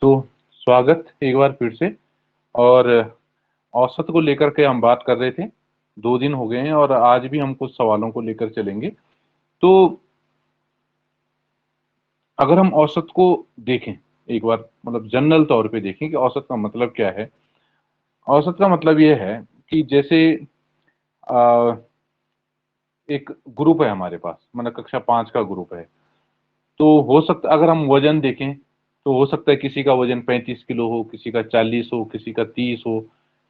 तो स्वागत एक बार फिर से। और औसत को लेकर के हम बात कर रहे थे। 2 दिन हो गए हैं और आज भी हम कुछ सवालों को लेकर चलेंगे। तो अगर हम औसत को देखें, एक बार मतलब जनरल तौर पे देखें कि औसत का मतलब क्या है। औसत का मतलब ये है कि जैसे आ, एक ग्रुप है हमारे पास, मतलब कक्षा 5 का ग्रुप है। तो हो सकता, अगर हम वजन देखें तो हो सकता है किसी का वजन 35 किलो हो, किसी का 40 हो, किसी का 30 हो,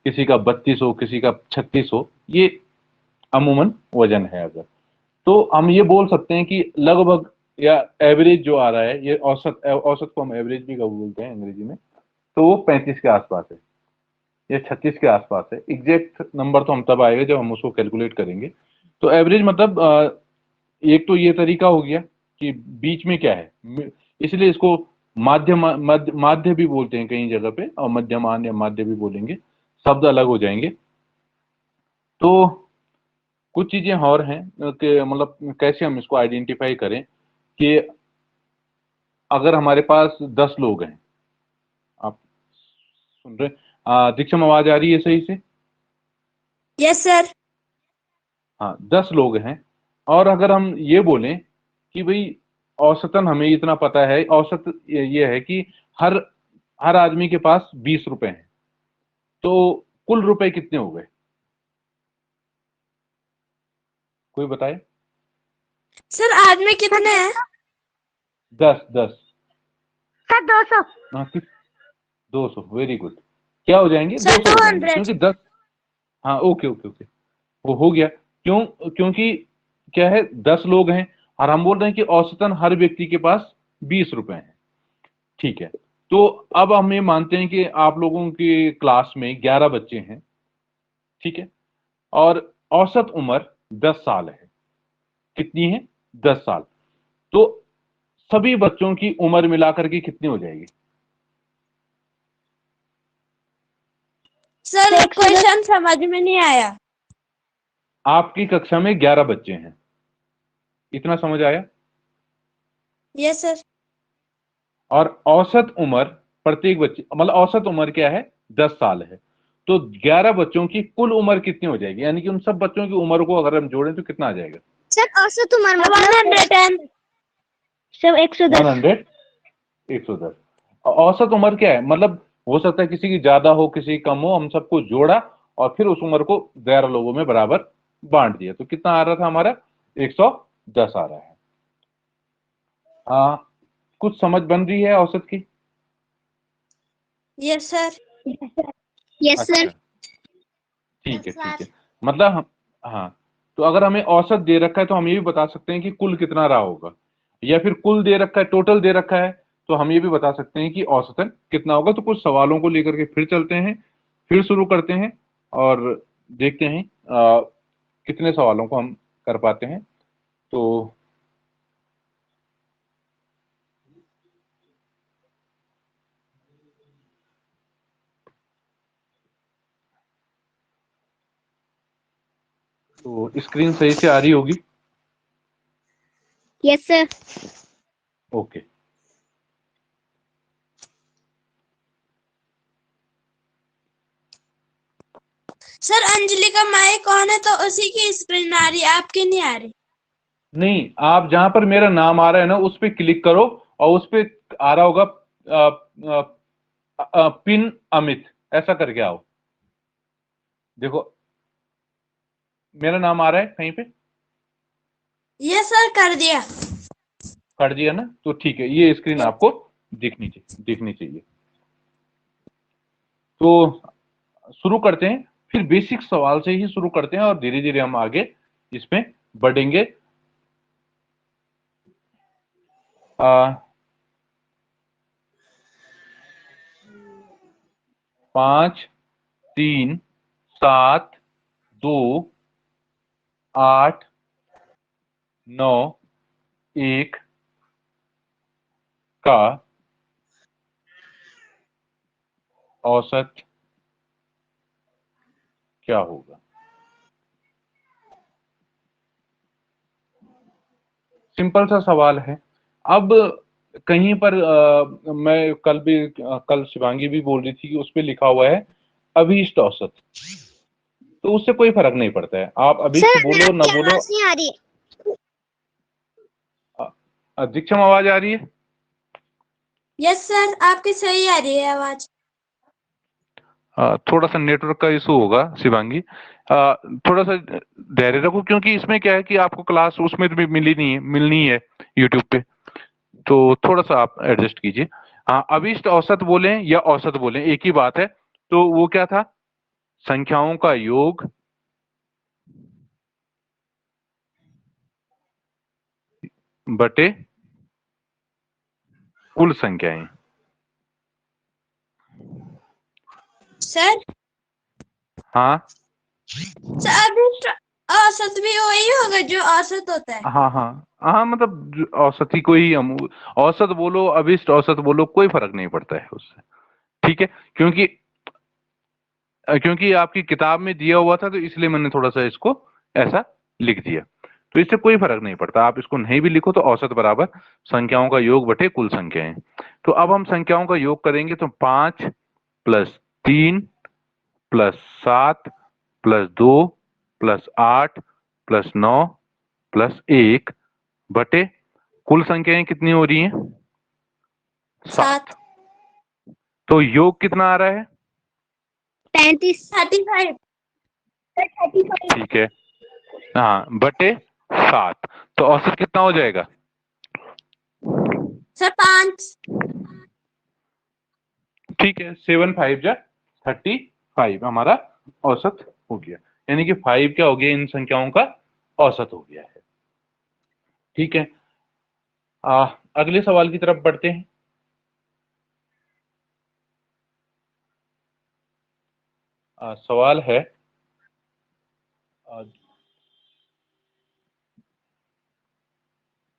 किसी का 32 हो, किसी का 36 हो। ये अमूमन वजन है। अगर तो हम ये बोल सकते हैं कि लगभग या एवरेज जो आ रहा है, ये औसत औसत को हम एवरेज भी कब बोलते हैं अंग्रेजी में, तो वो 35 के आसपास है या 36 के आसपास है। एग्जैक्ट नंबर तो हम तब आएगा जब हम उसको कैलकुलेट करेंगे। तो एवरेज मतलब एक तो ये तरीका हो गया कि बीच में क्या है, इसलिए इसको माध्य भी बोलते हैं कई जगह पे, और मध्यमान या माध्य भी बोलेंगे, शब्द अलग हो जाएंगे। तो कुछ चीजें और हैं कि मतलब कैसे हम इसको आइडेंटिफाई करें कि अगर हमारे पास 10 लोग हैं। आप सुन रहे दीक्षम, आवाज आ रही है सही से? Yes sir. हाँ, 10 लोग हैं। और अगर हम ये बोलें कि भाई औसतन हमें इतना पता है, औसत ये है कि हर हर आदमी के पास 20 रुपए हैं, तो कुल रुपए कितने हो गए? कोई बताए? सर आज में कितने हैं? 10 10। सर 200। हाँ, 200, वेरी गुड। क्या हो जाएंगे? सर 200 टू हो जाएंगे, हंड्रेड क्योंकि 10। हाँ, ओके ओके ओके, वो हो गया। क्योंकि क्या है, 10 लोग हैं और हम बोल रहे हैं कि औसतन हर व्यक्ति के पास 20 रुपए हैं। ठीक है। तो अब हम ये मानते हैं कि आप लोगों की क्लास में 11 बच्चे हैं। ठीक है। और औसत उम्र 10 साल है। कितनी है? 10 साल। तो सभी बच्चों की उम्र मिलाकर के कितनी हो जाएगी? सर क्वेश्चन समझ में नहीं आया। आपकी कक्षा में 11 बच्चे हैं, इतना समझ आया? Yes sir. और औसत उम्र प्रत्येक बच्चे, मतलब औसत उम्र क्या है? 10 साल है। तो 11 बच्चों की कुल उम्र कितनी हो जाएगी, यानी कि उन सब बच्चों की उम्र को अगर हम जोड़ें तो कितना आ जाएगा? सर औसत उम्र मतलब 110। सर 110। 100, 110। औसत उम्र क्या है, मतलब हो सकता है किसी की ज्यादा हो, किसी की कम हो, हम सबको जोड़ा और फिर उस उम्र को 11 लोगों में बराबर बांट दिया, तो कितना आ रहा था हमारा? 110 आ रहा है। कुछ समझ बन रही है औसत की? Yes sir. Yes sir. अच्छा, ठीक है ठीक है। मतलब हम, हाँ, तो अगर हमें औसत दे रखा है तो हम ये भी बता सकते हैं कि कुल कितना रहा होगा, या फिर कुल दे रखा है, टोटल दे रखा है, तो हम ये भी बता सकते हैं कि औसतन कितना होगा। तो कुछ सवालों को लेकर के फिर चलते हैं, फिर शुरू करते हैं और देखते हैं कितने सवालों को हम कर पाते हैं। तो स्क्रीन सही से आ रही होगी? Yes sir. Okay. Sir Anjali का माइक ऑन है तो उसी की स्क्रीन आ रही है, आपकी नहीं आ रही। नहीं, आप जहां पर मेरा नाम आ रहा है ना, उस पर क्लिक करो और उस पर आ रहा होगा पिन अमित, ऐसा करके आओ। देखो, मेरा नाम आ रहा है कहीं पे? यस सर कर दिया। कर दिया ना? तो ठीक है, ये स्क्रीन यस। आपको दिखनी चाहिए। तो शुरू करते हैं, फिर बेसिक सवाल से ही शुरू करते हैं और धीरे धीरे हम आगे इसमें बढ़ेंगे। 5, 3, 7, 2, 8, 9, 1 का औसत क्या होगा? सिंपल सा सवाल है। अब कहीं पर मैं कल शिवांगी भी बोल रही थी कि उस पे लिखा हुआ है अभीष्ट औसत, तो उससे कोई फर्क नहीं पड़ता है, आप अभीष्ट बोलो ना बोलो। आवाज नहीं आ रही। दीक्षम आवाज आ रही है? यस सर, आपकी सही आ रही है आवाज। थोड़ा सा नेटवर्क का इशू होगा शिवांगी, थोड़ा सा धैर्य रखो, क्योंकि इसमें क्या है कि आपको क्लास उसमें तो भी मिलनी है यूट्यूब पे, तो थोड़ा सा आप एडजस्ट कीजिए। हाँ, अभीष्ट औसत बोलें या औसत बोलें एक ही बात है। तो वो क्या था? संख्याओं का योग बटे कुल संख्याएं। सर हाँ सर अभी औसत भी वही होगा जो औसत होता है। हाँ हाँ हाँ, मतलब औसत ही को ही हम औसत बोलो, अभिष्ट औसत बोलो, कोई फर्क नहीं पड़ता है उससे। ठीक है, क्योंकि क्योंकि आपकी किताब में दिया हुआ था, तो इसलिए मैंने थोड़ा सा इसको ऐसा लिख दिया। तो इससे कोई फर्क नहीं पड़ता, आप इसको नहीं भी लिखो तो औसत बराबर संख्याओं का योग बटे कुल संख्याएं। तो अब हम संख्याओं का योग करेंगे, तो 5 plus 3 plus 7 plus 2 plus 8 plus 9 plus 1 बटे कुल संख्याएं कितनी हो रही हैं? 7। 7। तो योग कितना आ रहा है? 35। 35। ठीक है, हाँ, बटे 7। तो औसत कितना हो जाएगा? सर 5। ठीक है, 7 5 जा 35 हमारा औसत हो गया, यानी कि 5 क्या हो गया? इन संख्याओं का औसत हो गया है। ठीक है, अगले सवाल की तरफ बढ़ते हैं। सवाल है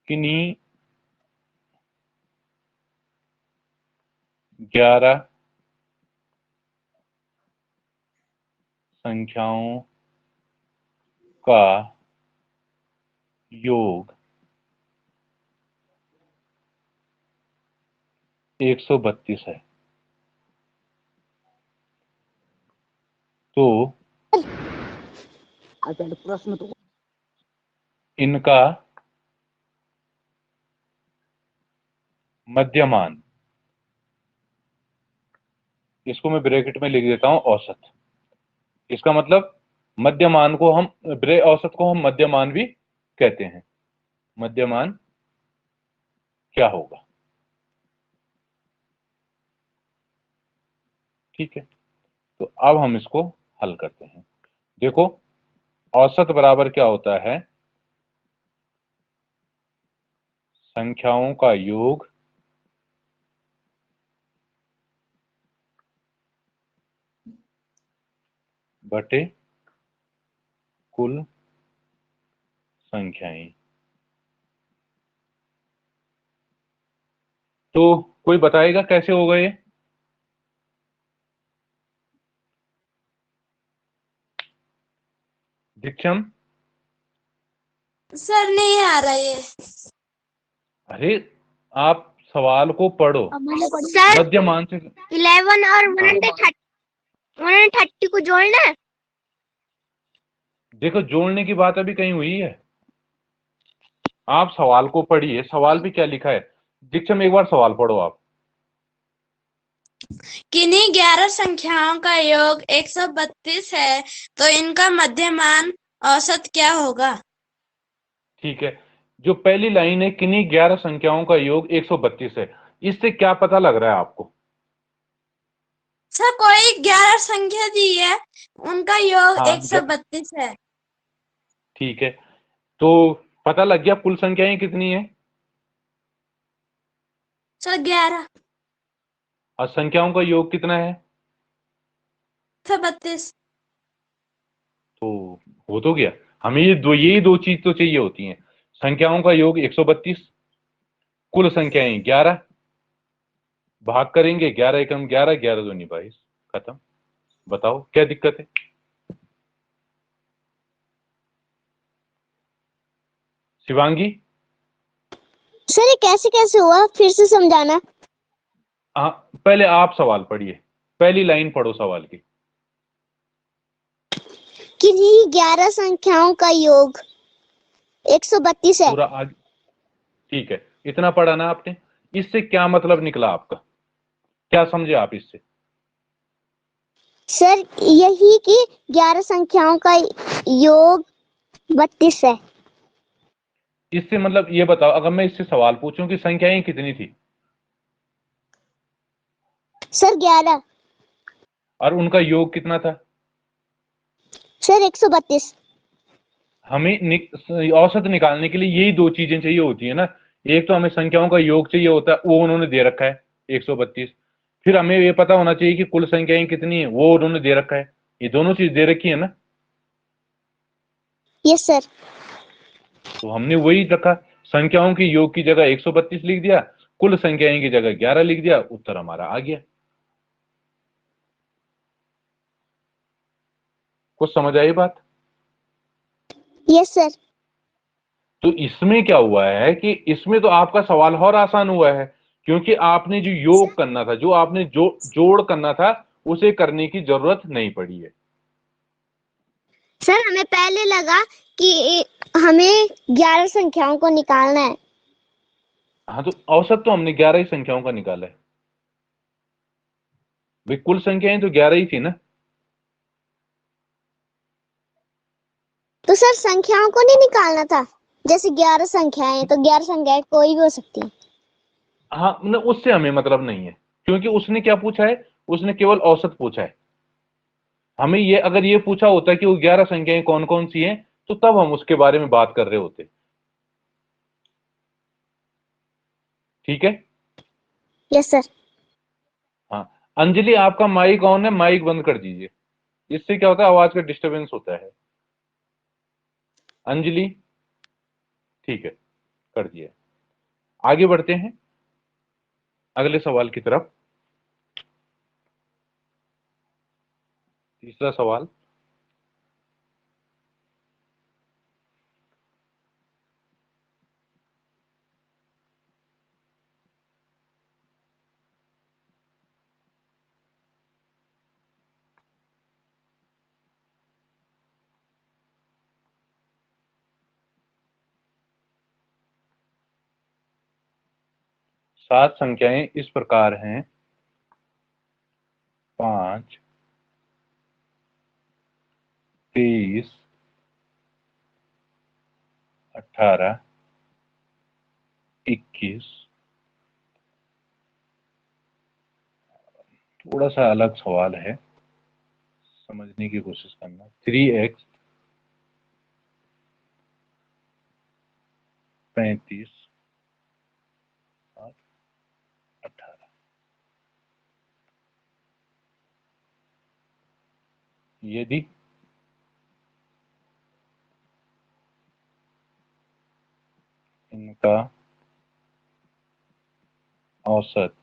किन्हीं 11 संख्याओं का योग 132 है, तो प्रश्न तो इनका मध्यमान, इसको मैं ब्रैकेट में लिख देता हूं औसत। इसका मतलब मध्यमान को हम औसत को हम मध्यमान भी कहते हैं। मध्यमान क्या होगा? ठीक है, तो अब हम इसको हल करते हैं। देखो, औसत बराबर क्या होता है? संख्याओं का योग बटे कुल संख्याएं। तो कोई बताएगा कैसे होगा ये? दीक्षम? सर नहीं आ रहा ये। अरे, आप सवाल को पढ़ो, सर मध्यमान से। 11 और 130 को जोड़ना है। देखो, जोड़ने की बात अभी कहीं हुई है? आप सवाल को पढ़िए, सवाल भी क्या लिखा है। दीक्षम, एक बार सवाल पढ़ो आप। किन्हीं 11 संख्याओं का योग 132 है, तो इनका मध्यमान औसत क्या होगा? ठीक है, जो पहली लाइन है, किन्हीं 11 संख्याओं का योग 132 है, इससे क्या पता लग रहा है आपको? सर कोई 11 संख्या दी है, उनका योग हाँ, 132 है। ठीक है, तो पता लग गया कुल संख्याएं कितनी है? सर 11। और संख्याओं का योग कितना है? 132। तो हो तो गया। हमें यही दो चीज तो चाहिए होती हैं। संख्याओं का योग 132, कुल संख्याएं 11, भाग करेंगे 11 एकम 11, 11 दूनी 22, खत्म। बताओ क्या दिक्कत है? शिवांगी? सर ये कैसे कैसे हुआ, फिर से समझाना। हाँ, पहले आप सवाल पढ़िए, पहली लाइन पढ़ो सवाल की। किन्हीं 11 संख्याओं का योग 132 है। पूरा आगे, ठीक है, इतना पढ़ा ना आपने। इससे क्या मतलब निकला आपका, क्या समझे आप इससे? सर यही कि 11 संख्याओं का योग 32 है। इससे मतलब ये बताओ, अगर मैं इससे सवाल पूछूं कि संख्याएं कितनी थी सर 11। और उनका योग कितना था? सर 132। हमें औसत निकालने के लिए यही दो चीजें चाहिए होती है ना। एक तो हमें संख्याओं का योग चाहिए होता है, वो उन्होंने दे रखा है 132। फिर हमें ये पता होना चाहिए कि कुल संख्याएं कितनी है, वो उन्होंने दे रखा है। ये दोनों चीज दे रखी है ना, यस सर। तो हमने वही रखा। संख्याओं के योग की जगह 132 लिख दिया, कुल संख्याएं की जगह 11 लिख दिया, उत्तर हमारा आ गया। कुछ समझ आई बात? Yes sir. तो इसमें क्या हुआ है कि इसमें तो आपका सवाल और आसान हुआ है, क्योंकि आपने जो योग करना था, जो आपने जोड़ करना था, उसे करने की जरूरत नहीं पड़ी है। सर हमें पहले लगा कि हमें 11 संख्याओं को निकालना है। हाँ, तो औसत तो हमने 11 ही संख्याओं का निकाला है भाई, कुल संख्याएं तो 11 ही थी ना। तो सर संख्याओं को नहीं निकालना था, जैसे 11 संख्याएं हैं तो 11 संख्याएं कोई भी हो सकती है। हाँ, मतलब उससे हमें मतलब नहीं है, क्योंकि उसने क्या पूछा है, उसने केवल औसत पूछा है। हमें ये, अगर ये पूछा होता कि वो 11 संख्याएं कौन कौन सी हैं, तो तब हम उसके बारे में बात कर रहे होते। ठीक है। Yes sir. हाँ, अंजलि आपका माइक ऑन है, माइक बंद कर दीजिए। इससे क्या होता है, आवाज का डिस्टरबेंस होता है। अंजलि, ठीक है, कर दिया। आगे बढ़ते हैं अगले सवाल की तरफ। तीसरा सवाल, सात संख्याएं इस प्रकार हैं: 5, 23, 18, 21। थोड़ा सा अलग सवाल है, समझने की कोशिश करना। 3x, 35 और 18। यदि इनका औसत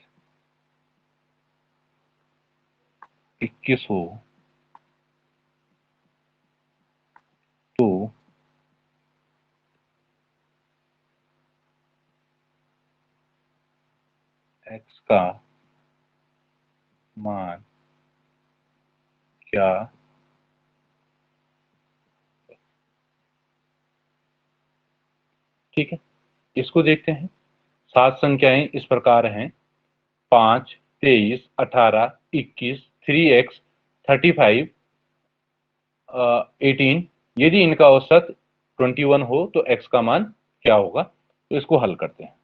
21 हो तो x का मान क्या? ठीक है, इसको देखते हैं। सात संख्याएं इस प्रकार हैं: 5, 23, 18, 21, 3x, 35, 18। यदि इनका औसत 21 हो तो x का मान क्या होगा? तो इसको हल करते हैं।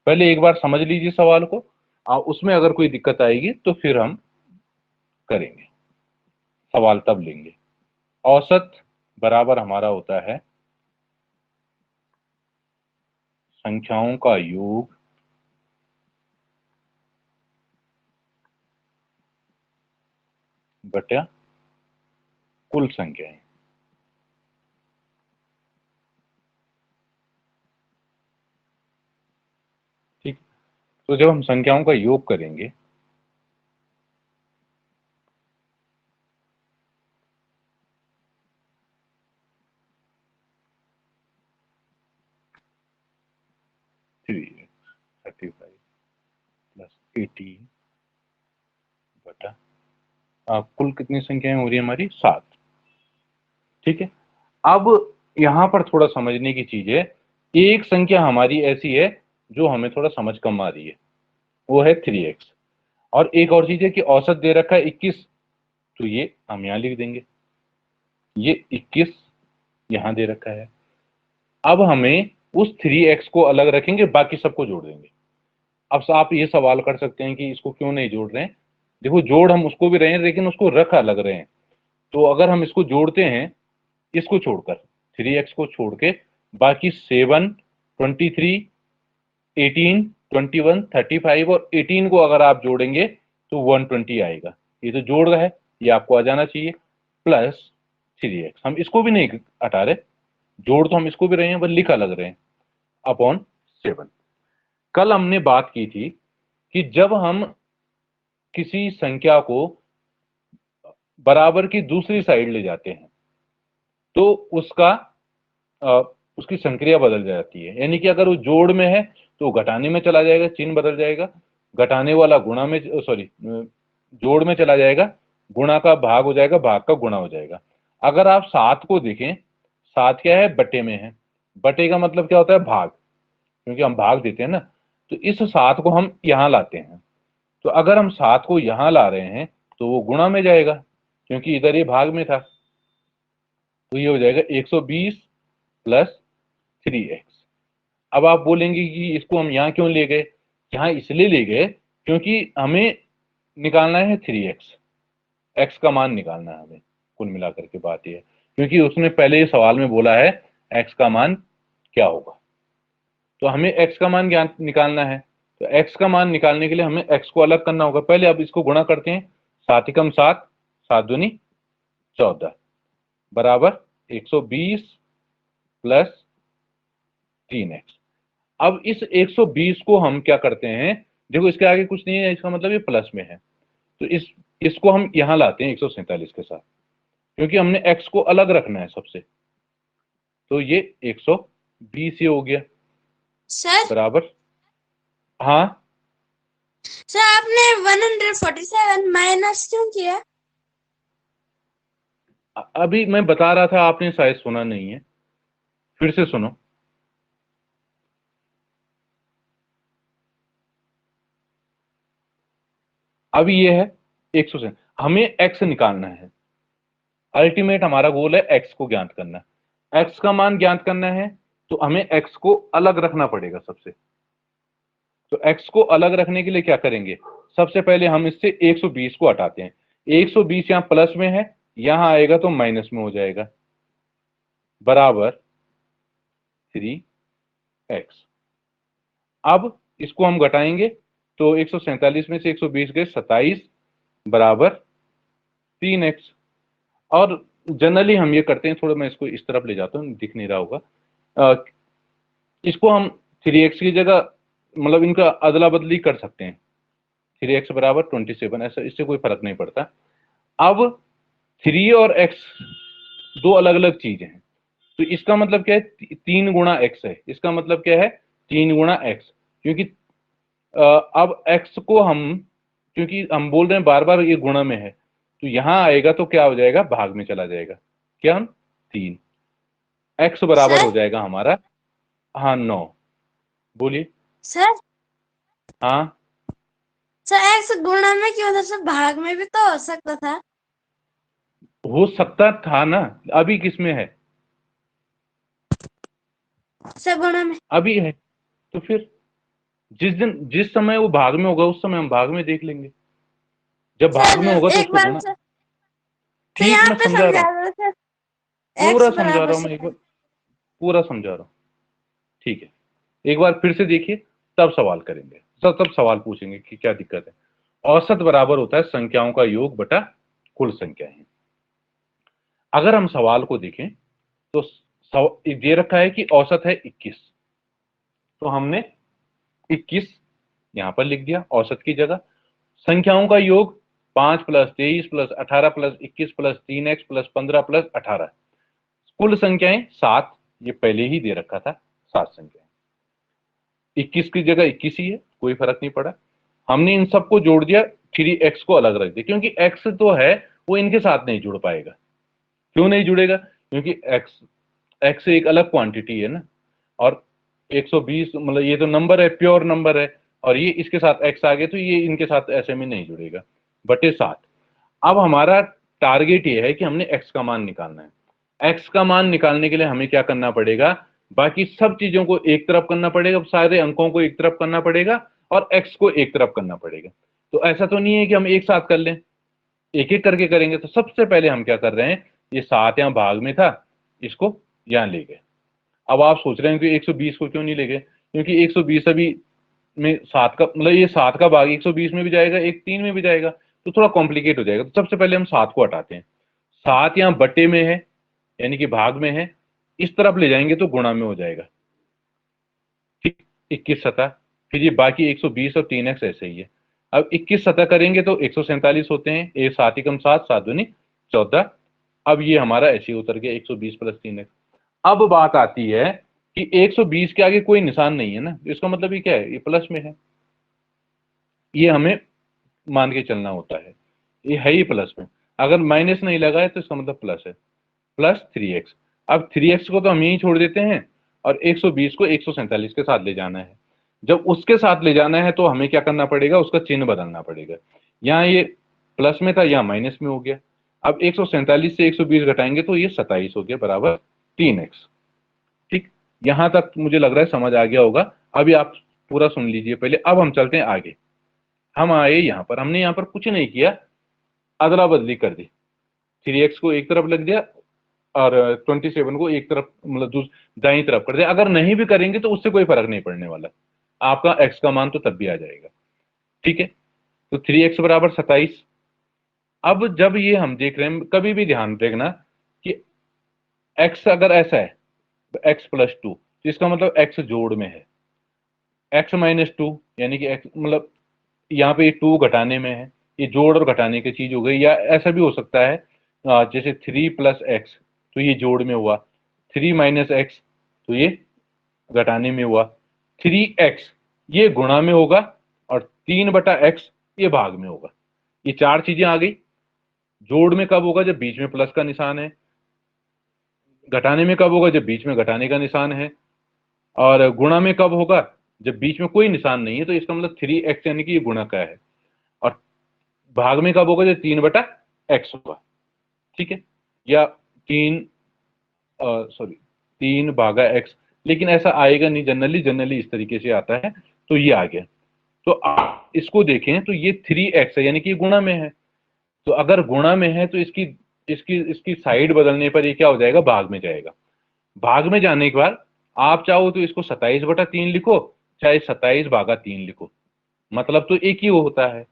पहले एक बार समझ लीजिए सवाल को, उसमें अगर कोई दिक्कत आएगी तो फिर हम करेंगे, सवाल तब लेंगे। औसत बराबर हमारा होता है संख्याओं का योग बटा कुल संख्याएं। ठीक, तो जब हम संख्याओं का योग करेंगे 18 बटा कुल कितनी संख्याएं हो रही है हमारी 7। ठीक है, अब यहां पर थोड़ा समझने की चीज है, एक संख्या हमारी ऐसी है जो हमें थोड़ा समझ कम आ रही है, वो है 3x। और एक और चीज है कि औसत दे रखा है 21, तो ये हम यहां लिख देंगे, ये 21 यहां दे रखा है। अब हमें उस 3x को अलग रखेंगे, बाकी सबको जोड़ देंगे। अब आप ये सवाल कर सकते हैं कि इसको क्यों नहीं जोड़ रहे हैं। देखो, जोड़ हम उसको भी रहे हैं, लेकिन उसको रख अलग रहे हैं। तो अगर हम इसको जोड़ते हैं, इसको छोड़कर 3x को छोड़ के, बाकी 7, 23, 18, 21, 35 और 18 को अगर आप जोड़ेंगे तो 120 आएगा। ये तो जोड़ रहा है, ये आपको आ जाना चाहिए, प्लस 3x। हम इसको भी नहीं हटा रहे, जोड़ तो हम इसको भी रहे हैं, बस लिख अलग रहे हैं, अपॉन 7। कल हमने बात की थी कि जब हम किसी संख्या को बराबर की दूसरी साइड ले जाते हैं तो उसकी संक्रिया बदल जाती है। यानी कि अगर वो जोड़ में है तो घटाने में चला जाएगा, चिन्ह बदल जाएगा, घटाने वाला गुणा में, सॉरी, जोड़ में चला जाएगा, गुणा का भाग हो जाएगा, भाग का गुणा हो जाएगा। अगर आप 7 को देखें, 7 क्या है, बटे में है। बटे का मतलब क्या होता है, भाग, क्योंकि हम भाग देते हैं ना। तो इस 7 को हम यहां लाते हैं, तो अगर हम 7 को यहां ला रहे हैं तो वो गुणा में जाएगा, क्योंकि इधर ये भाग में था। तो ये हो जाएगा 120 प्लस 3x। अब आप बोलेंगे कि इसको हम यहाँ क्यों ले गए। यहाँ इसलिए ले गए क्योंकि हमें निकालना है 3x, x का मान निकालना है हमें। कुल मिलाकर के बात यह है, क्योंकि उसने पहले सवाल में बोला है x का मान क्या होगा, तो हमें x का मान ज्ञान निकालना है। तो x का मान निकालने के लिए हमें x को अलग करना होगा। पहले अब इसको गुणा करते हैं, 7 एकम 7, 7 दूनी 14 बराबर 120 प्लस 3x। अब इस 120 को हम क्या करते हैं, देखो इसके आगे कुछ नहीं है, इसका मतलब ये प्लस में है, तो इसको हम यहां लाते हैं 147 के साथ, क्योंकि हमने x को अलग रखना है सबसे। तो ये 120 ये हो गया सर बराबर, हाँ सर आपने 147 माइनस क्यों किया? अभी मैं बता रहा था, आपने शायद सुना नहीं है, फिर से सुनो। अभी ये है 100 हमें x निकालना है, अल्टीमेट हमारा गोल है x को ज्ञात करना। x का मान ज्ञात करना है तो हमें x को अलग रखना पड़ेगा सबसे। तो x को अलग रखने के लिए क्या करेंगे, सबसे पहले हम इससे 120 को हटाते हैं। 120 यहां प्लस में है, यहां आएगा तो माइनस में हो जाएगा, बराबर 3x। अब इसको हम घटाएंगे तो 147 में से 120 गए 27 बराबर 3x। और जनरली हम ये करते हैं, थोड़ा मैं इसको इस तरफ ले जाता हूँ, दिख नहीं रहा होगा, इसको हम 3x की जगह मतलब इनका अदला बदली कर सकते हैं। 3x बराबर 27, ऐसा इससे कोई फर्क नहीं पड़ता। अब 3 और x दो अलग अलग चीजें हैं, तो इसका मतलब क्या है, 3 गुणा x है। इसका मतलब क्या है, 3 गुणा x, क्योंकि अब x को हम, क्योंकि हम बोल रहे हैं बार बार ये गुणा में है, तो यहां आएगा तो क्या हो जाएगा, भाग में चला जाएगा। क्या, 3 x बराबर सर? हो जाएगा हमारा, हाँ 9। बोलिए। सर हाँ, सर एक्स गुणा में क्यों था सर? भाग में भी तो हो सकता था। हो सकता था ना, अभी किसमें है, सर गुणा में। अभी है, तो फिर जिस समय वो भाग में होगा उस समय हम भाग में देख लेंगे, जब भाग सर में होगा तो एक उसको बार गुणा। सर, तो ठीक, यहाँ मैं पे समझा रहा समझा हूँ, दो सर, पूरा एक्स समझा बराबर रहा हूँ मैं, से। एक बार पूरा समझा रहा हूँ। ठीक है, एक बार फिर से देखिए, तब सवाल करेंगे, तब सवाल पूछेंगे कि क्या दिक्कत है। औसत बराबर होता है संख्याओं का योग बटा कुल संख्याएं। अगर हम सवाल को देखें तो ये रखा है कि औसत है 21, तो हमने 21 यहां पर लिख दिया औसत की जगह। संख्याओं का योग 5 plus 23 plus 18 plus 21 plus 3x plus 15 plus 18, कुल संख्याएं 7, ये पहले ही दे रखा था 7 संख्याएं। 21 की जगह 21 ही है, कोई फर्क नहीं पड़ा। हमने इन सबको जोड़ दिया, 3x को अलग रख दिया, क्योंकि x तो है वो इनके साथ नहीं जुड़ पाएगा। क्यों नहीं जुड़ेगा? क्योंकि x एक अलग क्वांटिटी है ना, और 120 मतलब ये तो नंबर है, प्योर नंबर है, और ये इसके साथ x आ गए तो ये इनके साथ ऐसे में नहीं जुड़ेगा, बटे 7। अब हमारा टारगेट ये है कि हमने x का मान निकालना है। x का मान निकालने के लिए हमें क्या करना पड़ेगा? बाकी सब चीजों को एक तरफ करना पड़ेगा, सारे अंकों को एक तरफ करना पड़ेगा, और x को एक तरफ करना पड़ेगा। तो ऐसा तो नहीं है कि हम एक साथ कर लें, एक एक करके करेंगे। तो सबसे पहले हम क्या कर रहे हैं, ये 7 यहाँ भाग में था, इसको यहाँ ले गए। अब आप सोच रहे हैं कि 120 को क्यों नहीं ले गए? क्योंकि 120 अभी में 7 का मतलब ये 7 का भाग 120 में भी जाएगा, एक 3 में भी जाएगा, तो थोड़ा कॉम्प्लिकेट हो जाएगा। तो सबसे पहले हम 7 को हटाते हैं। 7 यहाँ बटे में है, यानी कि भाग में है, इस तरफ ले जाएंगे तो गुणा में हो जाएगा। ठीक, 21 सतह, फिर ये बाकी 120 और 3x ऐसे ही है। अब 21 सतह करेंगे तो 147 होते हैं, ये 7 एकम 7, 7 दूनी 14। अब ये हमारा ऐसे ही उतर गया 120 प्लस 3x। अब बात आती है कि 120 के आगे कोई निशान नहीं है ना, इसका मतलब ये क्या है, ये प्लस में है, ये हमें मान के चलना होता है, ये है ही प्लस में। अगर माइनस नहीं लगा है तो इसका मतलब प्लस है, प्लस 3x। अब 3x को तो हम यहीं छोड़ देते हैं, और 120 को 147 के साथ ले जाना है। जब उसके साथ ले जाना है तो हमें क्या करना पड़ेगा, उसका चिन्ह बदलना पड़ेगा। यहाँ ये प्लस में था, यहाँ माइनस में हो गया। अब 147 से 120 घटाएंगे तो ये 27 हो गया, बराबर 3x। ठीक, यहां तक मुझे लग रहा है समझ आ गया होगा। अभी आप पूरा सुन लीजिए पहले, अब हम चलते हैं आगे। हम आए यहाँ पर, हमने यहाँ पर कुछ नहीं किया, अदला बदली कर दी, 3x को एक तरफ लग दिया और 27 को एक तरफ मतलब दाईं तरफ कर दिया। अगर नहीं भी करेंगे तो उससे कोई फर्क नहीं पड़ने वाला, आपका x का मान तो तब भी आ जाएगा। ठीक है, तो 3x बराबर 27। अब जब ये हम देख रहे हैं, कभी भी ध्यान रखना कि x अगर ऐसा है x प्लस 2, तो इसका मतलब x जोड़ में है, x माइनस 2 यानी कि x मतलब यहाँ पे 2 घटाने में है, ये जोड़ और घटाने की चीज हो गई। या ऐसा भी हो सकता है जैसे 3 प्लस एक्स, तो ये जोड़ में हुआ, 3 माइनस एक्स तो ये घटाने में हुआ, 3x ये गुणा में होगा, और 3/x ये भाग में होगा। ये 4 चीजें आ गई। जोड़ में कब होगा, जब बीच में प्लस का निशान है। घटाने में कब होगा, जब बीच में घटाने का निशान है। और गुणा में कब होगा, जब बीच में कोई निशान नहीं है। तो इसका मतलब 3x यानी कि ये गुणा का है। और भाग में कब होगा, जब 3/x होगा। ठीक है, या 3/x, लेकिन ऐसा आएगा नहीं, जनरली इस तरीके से आता है। तो ये आ गया। तो आप इसको देखें तो ये 3x है, यानी कि गुणा में है। तो अगर गुणा में है तो इसकी इसकी इसकी साइड बदलने पर ये क्या हो जाएगा, भाग में जाएगा। भाग में जाने के बाद आप चाहो तो इसको 27/3 लिखो, चाहे 27/3 लिखो, मतलब तो एक ही होता है।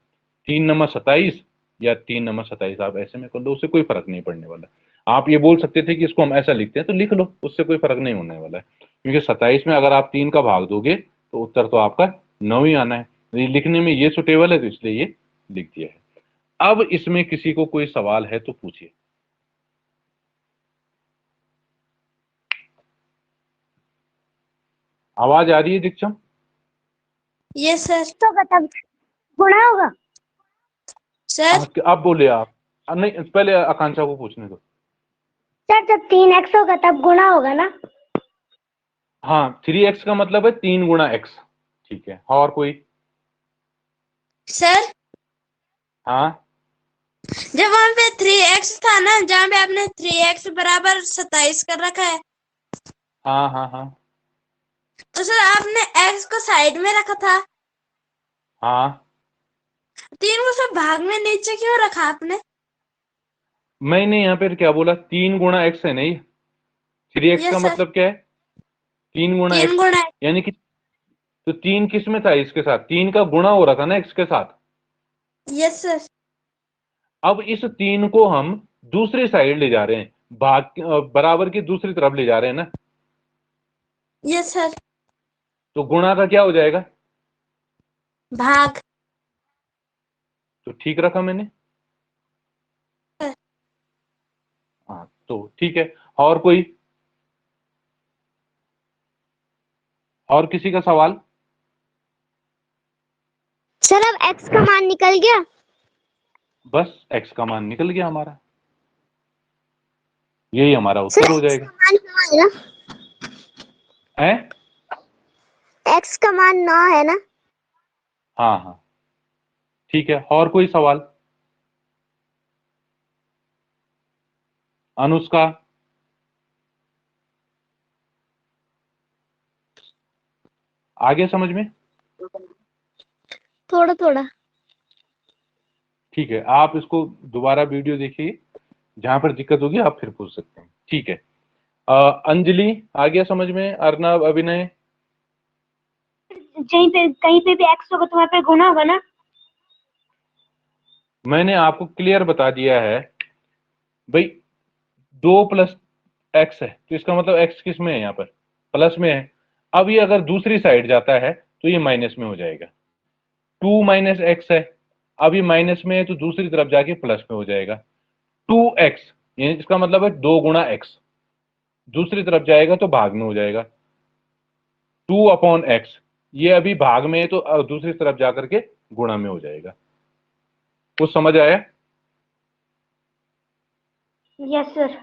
3×27 या 3×27 आप ऐसे में कर दो, उससे कोई फर्क नहीं पड़ने वाला। आप ये बोल सकते थे कि इसको हम ऐसा लिखते हैं, तो लिख लो, उससे कोई फर्क नहीं होने वाला है। क्योंकि 27 में अगर आप 3 का भाग दोगे तो उत्तर तो आपका 9 ही आना है। ये लिखने में ये सुटेबल है तो इसलिए ये लिख दिया है। अब इसमें किसी को कोई सवाल है तो पूछिए। आवाज आ रही है दीक्षम? Yes sir. तो तब गुणा होगा सर अब बोले आप। नहीं, पहले आकांक्षा को पूछने दो। सर, जब 3x होगा तब गुणा होगा ना? हाँ, 3x का मतलब है 3×x। ठीक है, और कोई? सर हाँ, जब वहां पे 3x था ना, जहाँ पे आपने 3x बराबर 27 कर रखा है, हाँ, हाँ, हाँ, तो सर आपने x को साइड में रखा था, हाँ। 3 को सब भाग में नीचे क्यों रखा आपने? मैंने यहाँ पे क्या बोला, 3×x है नहीं, 3x का यस सर, मतलब क्या है, 3×x 3 गुणा। यानी कि तो 3 किस में था, इसके साथ 3 का गुणा हो रहा था ना x के साथ। Yes sir. अब इस 3 को हम दूसरी साइड ले जा रहे हैं, भाग बराबर की दूसरी तरफ ले जा रहे हैं ना, यस सर। तो गुणा का क्या हो जाएगा, भाग। तो ठीक रखा मैंने। हाँ, तो ठीक है। और कोई, और किसी का सवाल? सर अब x का मान निकल गया। बस x का मान निकल गया हमारा, यही हमारा सर उत्तर हो x जाएगा। का मान 9 है ना। है? x का मान 9 है ना। हाँ हाँ ठीक है। और कोई सवाल? अनुष्का? आगे समझ में? थोड़ा थोड़ा। ठीक है, आप इसको दोबारा वीडियो देखिए, जहां पर दिक्कत होगी आप फिर पूछ सकते हैं। ठीक है। अंजलि, आ गया समझ में? अर्नब, अभिनय? कहीं पे भी x होगा तो वहां पे गुना होगा ना। मैंने आपको क्लियर बता दिया है भाई, 2 + x है तो इसका मतलब x किस में है? यहाँ पर प्लस में है। अब ये अगर दूसरी साइड जाता है तो ये माइनस में हो जाएगा। 2 - x है, अब ये माइनस में है तो दूसरी तरफ जाके प्लस में हो जाएगा। 2x, यानी इसका मतलब है 2 × x, दूसरी तरफ जाएगा तो भाग में हो जाएगा। 2/x, ये अभी भाग में है तो दूसरी तरफ जाकर के गुणा में हो जाएगा। कुछ समझ आया? Yes sir.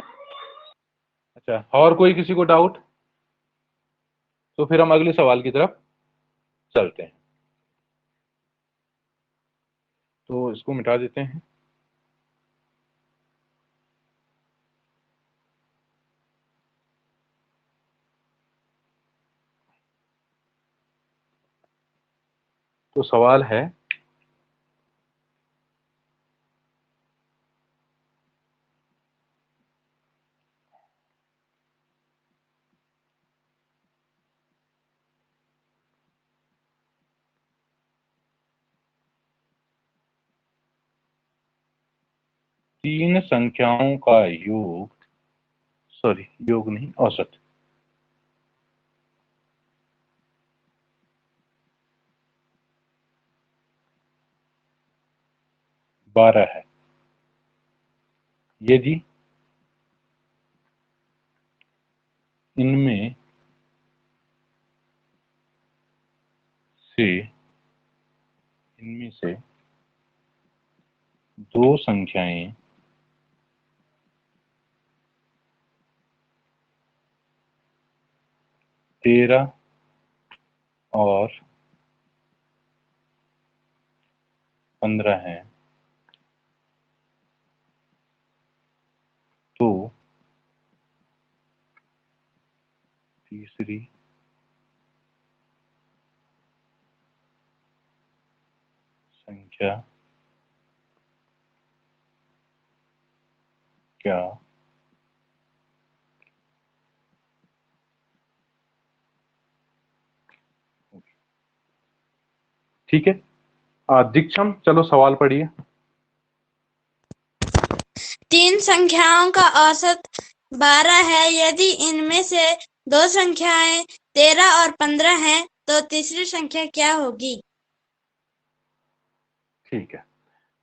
अच्छा, और कोई किसी को डाउट? तो फिर हम अगले सवाल की तरफ चलते हैं। तो इसको मिटा देते हैं। तो सवाल है, तीन संख्याओं का योग, सॉरी योग नहीं, औसत, बारह है। यदि इनमें से दो संख्याएं 13 और 15 हैं, तो तीसरी संख्या क्या? ठीक है। दीक्षम, चलो सवाल पढ़िए। तीन संख्याओं का औसत 12 है। यदि इनमें से दो संख्याएं 13 और 15 हैं, तो तीसरी संख्या क्या होगी? ठीक है,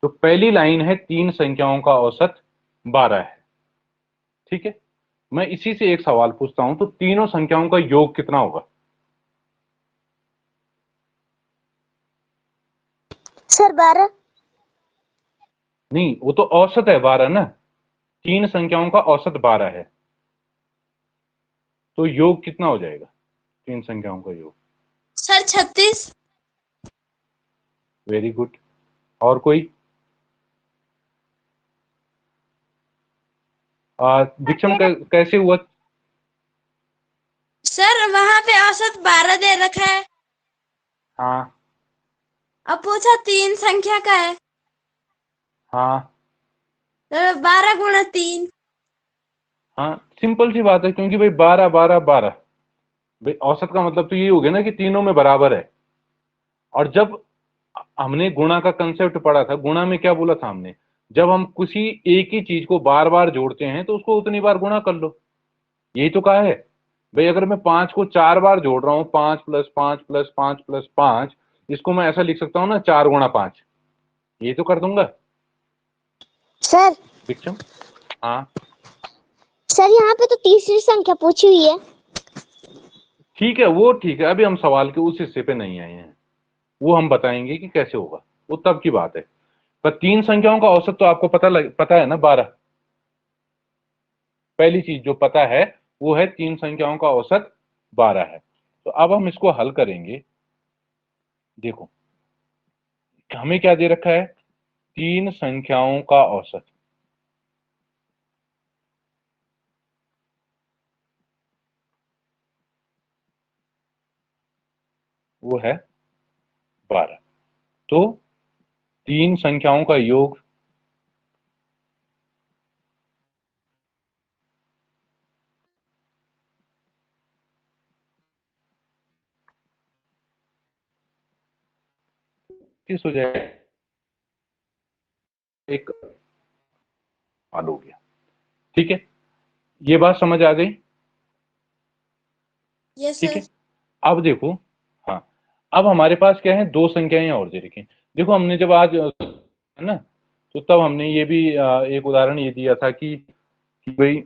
तो पहली लाइन है तीन संख्याओं का औसत 12 है। ठीक है, मैं इसी से एक सवाल पूछता हूं, तो तीनों संख्याओं का योग कितना होगा? सर 12। नहीं, वो तो औसत है 12 ना, तीन संख्याओं का औसत 12 है, तो योग कितना हो जाएगा तीन संख्याओं का योग? सर 36। Very good. और कोई? दीक्षम, कैसे हुआ? सर वहां पे औसत 12 दे रखा है, हाँ अब पूछा तीन संख्या का है, हाँ तो 12 × 3। हाँ, सिंपल सी बात है, क्योंकि भाई 12 12 12, भाई औसत का मतलब तो ये हो गया ना कि तीनों में बराबर है। और जब हमने गुणा का कंसेप्ट पढ़ा था, गुणा में क्या बोला था हमने? जब हम किसी एक ही चीज को बार बार जोड़ते हैं तो उसको उतनी बार गुणा कर लो, यही तो कहा है। भाई अगर मैं 5 को 4 बार जोड़ रहा हूं, 5 + 5 + 5 + 5, इसको मैं ऐसा लिख सकता हूं ना, 4 × 5, ये तो कर दूंगा। सर दीक्षम? हाँ सर यहाँ पे तो तीसरी संख्या पूछी हुई है। ठीक है, वो ठीक है, अभी हम सवाल के उस हिस्से पे नहीं आए हैं, वो हम बताएंगे कि कैसे होगा, वो तब की बात है। पर 3 संख्याओं का औसत तो आपको पता है ना, 12। पहली चीज जो पता है वो है 3 संख्याओं का औसत 12 है। तो अब हम इसको हल करेंगे। देखो हमें क्या दे रखा है, 3 संख्याओं का औसत। वो है 12। तो 3 संख्याओं का योग किस हो जाएगा, एक हल हो गया। ठीक है, ये बात समझ आ गई। यस ठीक सर। है, अब देखो, हाँ, अब हमारे पास क्या है, 2 संख्याएं और दे रखी हैं। देखो हमने जब आज है ना, तो तब हमने ये भी एक उदाहरण ये दिया था कि भाई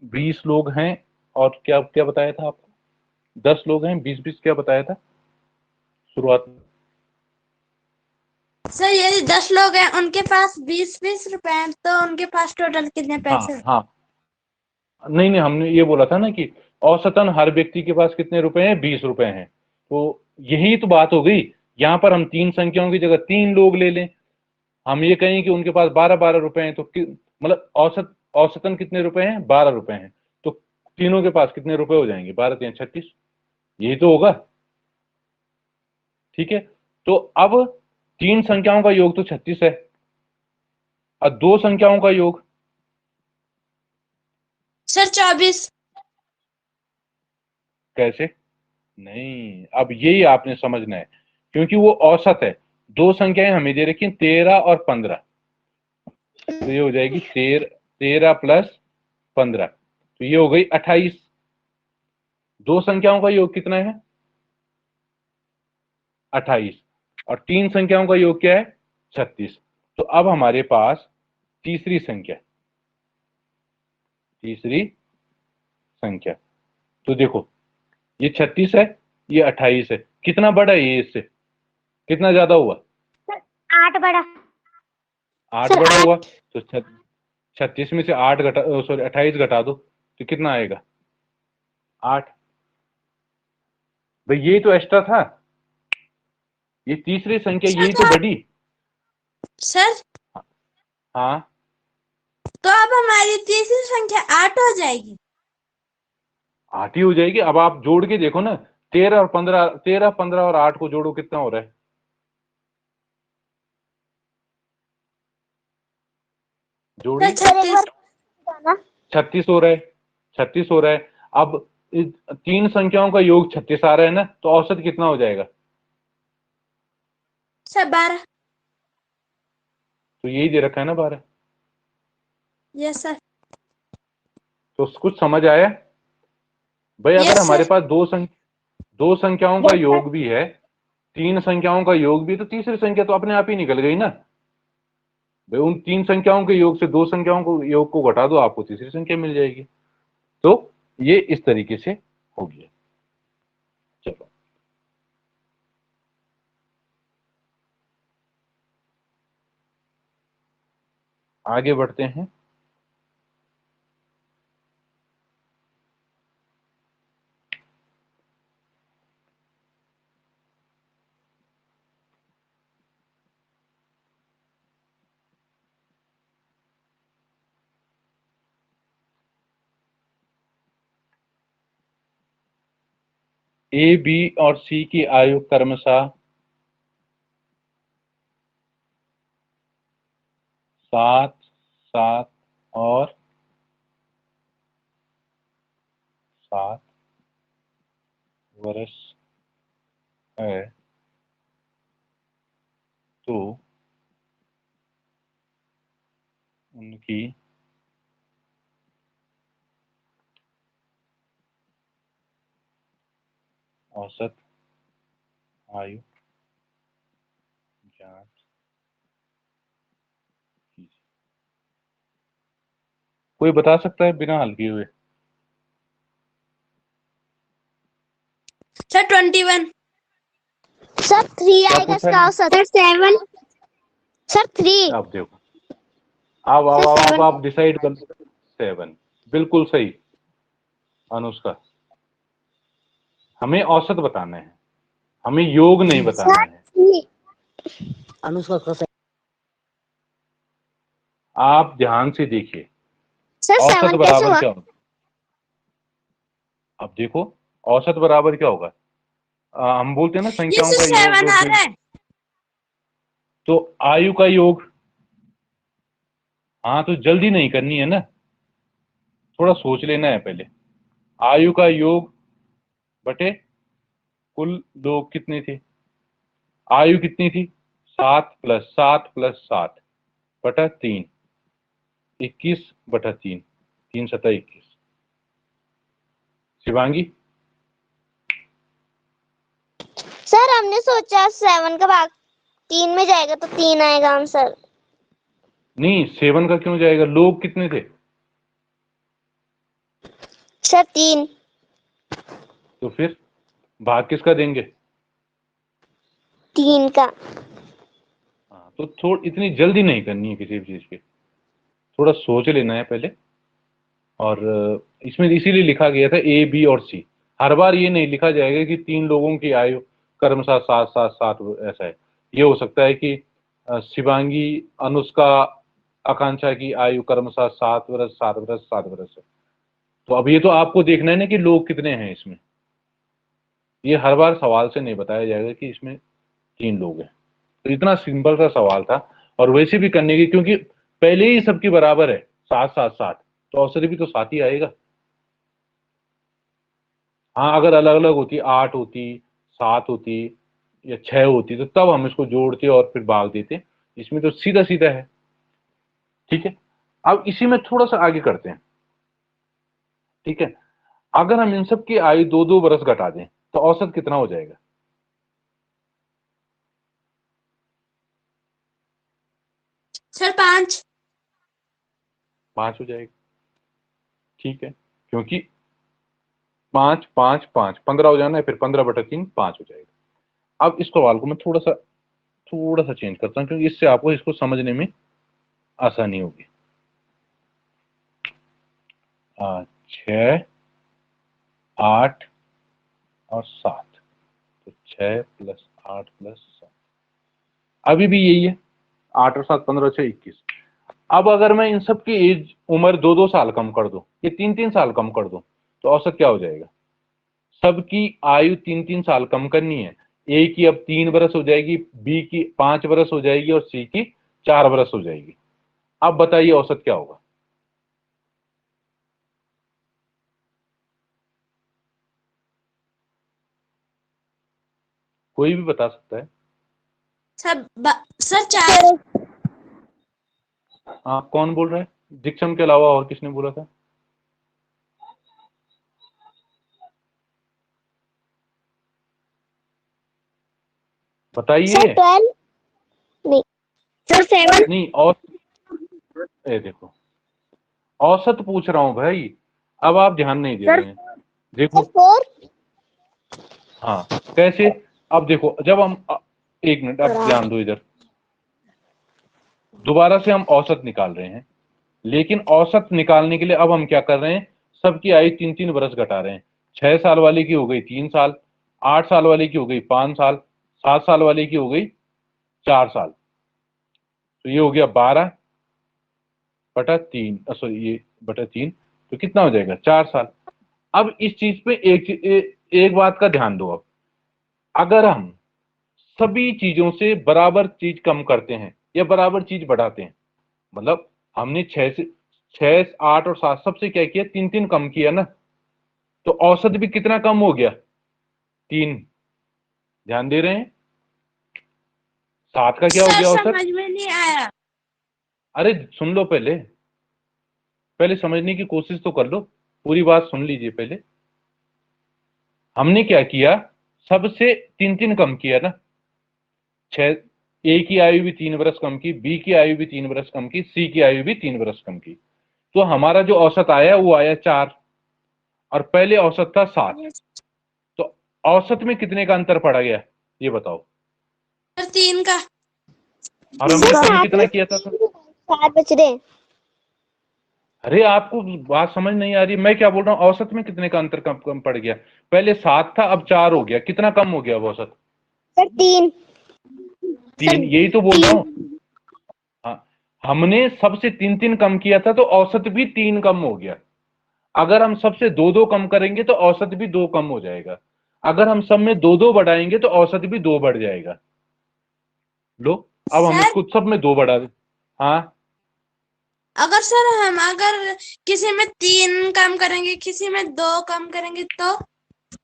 20 लोग हैं, और क्या क्या बताया था आपको, 10 लोग हैं, 20-20 क्या बताया था शुरुआत में। सर यदि 10 लोग हैं उनके पास 20-20 रुपए हैं तो उनके पास टोटल कितने हाँ पैसे? हाँ, नहीं नहीं, हमने ये बोला था ना कि औसतन हर व्यक्ति के पास कितने रुपए हैं, 20 रुपए हैं। तो यही तो बात हो गई। यहाँ पर हम 3 संख्याओं की जगह 3 लोग ले लें, हम ये कहें कि उनके पास 12-12 रुपए हैं, तो मतलब औसतन कितने रुपए हैं, 12 रुपए हैं। तो तीनों के पास कितने रुपए हो जाएंगे, 12×3=36, यही तो होगा। ठीक है, तो अब 3 संख्याओं का योग तो 36 है, और 2 संख्याओं का योग सर 24। कैसे, नहीं, अब यही आपने समझना है, क्योंकि वो औसत है। 2 संख्याएं हमें दे रखी हैं, 13 और 15। तो ये हो जाएगी 13 + 15, तो ये हो गई 28। 2 संख्याओं का योग कितना है, 28, और 3 संख्याओं का योग क्या है, 36। तो अब हमारे पास तीसरी संख्या, तीसरी संख्या, तो देखो ये 36 है, ये 28 है, कितना बड़ा है ये इससे, कितना ज्यादा हुआ, 8 बड़ा। 8 सर बड़ा 8। हुआ। तो 36 में से 8 घटा, सॉरी 28 घटा दो, तो कितना आएगा, 8। भाई यही तो एक्स्ट्रा था, ये तीसरी संख्या सर यही तो बढ़ी। सर हाँ, तो अब हमारी तीसरी संख्या 8 हो जाएगी। 8 ही हो जाएगी। अब आप जोड़ के देखो ना, 13 और 15, 13, 15 और 8 को जोड़ो, कितना हो रहा है, सर जोड़िए, 36। 36 हो रहा है, 36 हो रहा है। अब इस 3 संख्याओं का योग 36 आ रहा है ना, तो औसत कितना हो जाएगा, सर 12। तो यही दे रखा है ना, 12। Yes sir. तो कुछ समझ आया भाई, अगर यस हमारे सर। पास दो संख्याओं का योग भी है, 3 संख्याओं का योग भी है, तो तीसरी संख्या तो अपने आप ही निकल गई ना। भाई उन 3 संख्याओं के योग से 2 संख्याओं को योग को घटा दो, आपको तीसरी संख्या मिल जाएगी। तो ये इस तरीके से हो गया। चलो आगे बढ़ते हैं। ए, बी और सी की आयु क्रमशः 7, 7 और 7 वर्ष है। तो उनकी औसत आयु जांच कीजिए। कोई बता सकता है बिना हल किए हुए, सर 21। सर 3 क्या आएगा पूछा इसका है? औसत। सर 7। सर 3। आप देखो, अब सर अब 7। आप डिसाइड कर। 7 बिल्कुल सही अनुष्का। हमें औसत बताना है, हमें योग नहीं बताना है। अनुष्का का आप ध्यान से देखिए, सर औसत 7 कैसे बराबर हुआ? क्या होगा? अब देखो, औसत बराबर क्या होगा? हम बोलते हैं ना ये संख्याओं से का योग 7 और आ जो, रहा है। तो आयु का योग। हाँ, तो जल्दी नहीं करनी है ना, थोड़ा सोच लेना है पहले। आयु का योग बटे कुल लोग कितने थे? आयु कितनी थी? 7 + 7 + 7 बटा 3, 21 बटा 3, 3 7 21। शिवांगी, सर हमने सोचा 7 का भाग 3 में जाएगा तो 3 आएगा आंसर। नहीं 7 का क्यों जाएगा? लोग कितने थे? सर 3। तो फिर भाग किसका देंगे? 3 का। हाँ, तो इतनी जल्दी नहीं करनी है किसी भी चीज पे, थोड़ा सोच लेना है पहले। और इसमें इसीलिए लिखा गया था ए बी और सी। हर बार ये नहीं लिखा जाएगा कि 3 लोगों की आयु क्रमशः 7 7 7 ऐसा है। ये हो सकता है कि शिवांगी, अनुष्का, आकांक्षा की आयु क्रमशः 7 वर्ष 7 वर्ष 7 वर्ष है। तो अब ये तो आपको देखना है ना कि लोग कितने हैं इसमें। ये हर बार सवाल से नहीं बताया जाएगा कि इसमें 3 लोग हैं। तो इतना सिंपल सा सवाल था, और वैसे भी करने की, क्योंकि पहले ही सबकी बराबर है 7 7 7, तो औसत भी तो 7 ही आएगा। हाँ, अगर अलग अलग होती, 8 होती, 7 होती या 6 होती, तो तब हम इसको जोड़ते और फिर भाग देते। इसमें तो सीधा सीधा है। ठीक है, अब इसी में थोड़ा सा आगे करते हैं। ठीक है, अगर हम इन सब की आयु 2 2 बरस घटा दें तो औसत कितना हो जाएगा? सर 5। 5 हो जाएगा। ठीक है, क्योंकि 5 5 5 15 हो जाना है, फिर 15/3 5 हो जाएगा। अब इस सवाल को मैं थोड़ा सा चेंज करता हूं, क्योंकि इससे आपको इसको समझने में आसानी होगी। 6 8 और 7, तो 6 + 8 + 7, अभी भी यही है। 8 और 7 15 6 21। अब अगर मैं इन सब की एज उम्र 2 2 साल कम कर दूं, ये 3 3 साल कम कर दूं, तो औसत क्या हो जाएगा? सबकी आयु 3 3 साल कम करनी है। ए की अब 3 बरस हो जाएगी, बी की 5 बरस हो जाएगी और सी की 4 बरस हो जाएगी। अब बताइए औसत क्या होगा? कोई भी बता सकता है। सर 4। हाँ, कौन बोल रहा है? दीक्षम के अलावा और किसने बोला था? बताइए। सर 12। नहीं सर 7। नहीं, और देखो, औसत पूछ रहा हूं भाई, अब आप ध्यान नहीं दे सर रहे हैं। देखो, 4। हाँ कैसे? अब देखो, जब हम एक मिनट, अब ध्यान दो इधर। दोबारा से हम औसत निकाल रहे हैं, लेकिन औसत निकालने के लिए अब हम क्या कर रहे हैं? सबकी आयु 3 3 बरस घटा रहे हैं। 6 साल वाले की हो गई 3 साल, 8 साल वाले की हो गई 5 साल, 7 साल वाले की हो गई 4 साल। तो ये हो गया 12/3, सॉरी ये बटा 3, तो कितना हो जाएगा? 4 साल। अब इस चीज पे एक बात का ध्यान दो। अब अगर हम सभी चीजों से बराबर चीज कम करते हैं या बराबर चीज बढ़ाते हैं, मतलब हमने 6 8 और 7 सबसे क्या किया? 3 3 कम किया ना, तो औसत भी कितना कम हो गया? 3। ध्यान दे रहे हैं? 7 का क्या हो सर गया औसत? समझ में नहीं आया। अरे सुन लो, पहले समझने की कोशिश तो कर लो, पूरी बात सुन लीजिए पहले। हमने क्या किया? सबसे 3 3 कम किया ना। 6, ए की आयु भी 3 बरस कम की, बी की आयु भी 3 बरस कम की, सी की आयु भी 3 बरस कम की। तो हमारा जो औसत आया वो आया 4, और पहले औसत था 7। तो औसत में कितने का अंतर पड़ा गया, ये बताओ? सर 3 का। और हमने कम कितना किया था सर? 4 बच रहे हैं। अरे आपको बात समझ नहीं आ रही, मैं क्या बोल रहा हूँ, औसत में कितने का अंतर कम पड़ गया? पहले 7 था, अब 4 हो गया, कितना कम हो गया वो औसत? सर 3। 3, यही तो बोल रहा हूँ। हाँ, हमने सबसे 3 कम किया था तो औसत भी 3 कम हो गया। अगर हम सबसे 2 कम करेंगे तो औसत भी 2 कम हो जाएगा। अगर हम सब में 2 बढ़ाएंगे तो औसत भी 2 बढ़ जाएगा। लो, अब हम सर इसको सब में 2 बढ़ा दें। हाँ, अगर सर हम अगर किसी में 3 कम करेंगे, किसी में 2 कम करेंगे तो?